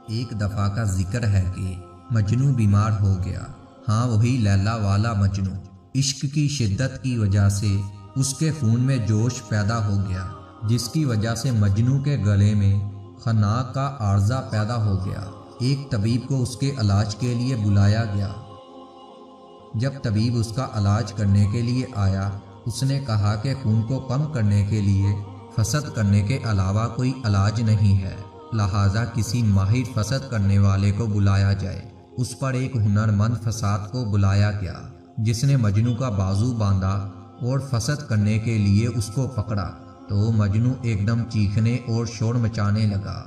ایک دفعہ کا ذکر ہے کہ مجنوں بیمار ہو گیا۔ ہاں، وہی لیلا والا مجنوں۔ عشق کی شدت کی وجہ سے اس کے خون میں جوش پیدا ہو گیا، جس کی وجہ سے مجنوں کے گلے میں خناق کا عارضہ پیدا ہو گیا۔ ایک طبیب کو اس کے علاج کے لیے بلایا گیا۔ جب طبیب اس کا علاج کرنے کے لیے آیا، اس نے کہا کہ خون کو کم کرنے کے لیے فسد کرنے کے علاوہ کوئی علاج نہیں ہے، لہٰذا کسی ماہر فسد کرنے والے کو بلایا جائے۔ اس پر ایک ہنرمند فساد کو بلایا گیا، جس نے مجنوں کا بازو باندھا اور فسد کرنے کے لیے اس کو پکڑا تو مجنوں ایک دم چیخنے اور شور مچانے لگا۔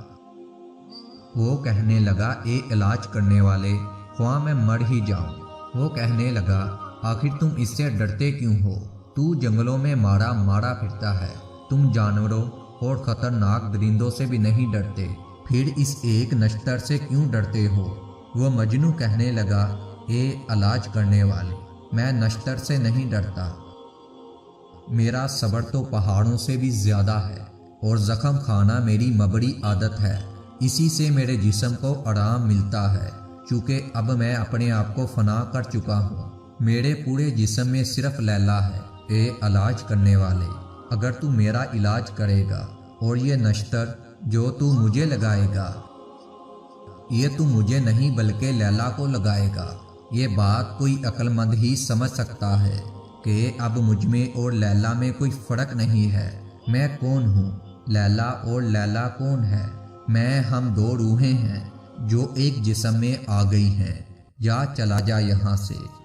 وہ کہنے لگا، اے علاج کرنے والے، خواہ میں مر ہی جاؤں۔ وہ کہنے لگا، آخر تم اس سے ڈرتے کیوں ہو؟ تو جنگلوں میں مارا پھرتا ہے، تم جانوروں اور خطرناک درندوں سے بھی نہیں ڈرتے، پھر اس ایک نشتر سے کیوں ڈرتے ہو؟ وہ مجنوں کہنے لگا، اے علاج کرنے والے، میں نشتر سے نہیں ڈرتا، میرا صبر تو پہاڑوں سے بھی زیادہ ہے، اور زخم کھانا میری مبڑی عادت ہے، اسی سے میرے جسم کو آرام ملتا ہے، چونکہ اب میں اپنے آپ کو فنا کر چکا ہوں، میرے پورے جسم میں صرف لیلا ہے۔ اے علاج کرنے والے، اگر تو میرا علاج کرے گا اور یہ نشتر جو تو مجھے لگائے گا، یہ تو مجھے نہیں بلکہ لیلا کو لگائے گا، یہ بات کوئی عقل مند ہی سمجھ سکتا ہے کہ اب مجھ میں اور لیلا میں کوئی فرق نہیں ہے۔ میں کون ہوں؟ لیلا اور لیلا کون ہے؟ ہم دو روحیں ہیں جو ایک جسم میں آ گئی ہیں۔ چلا جا یہاں سے۔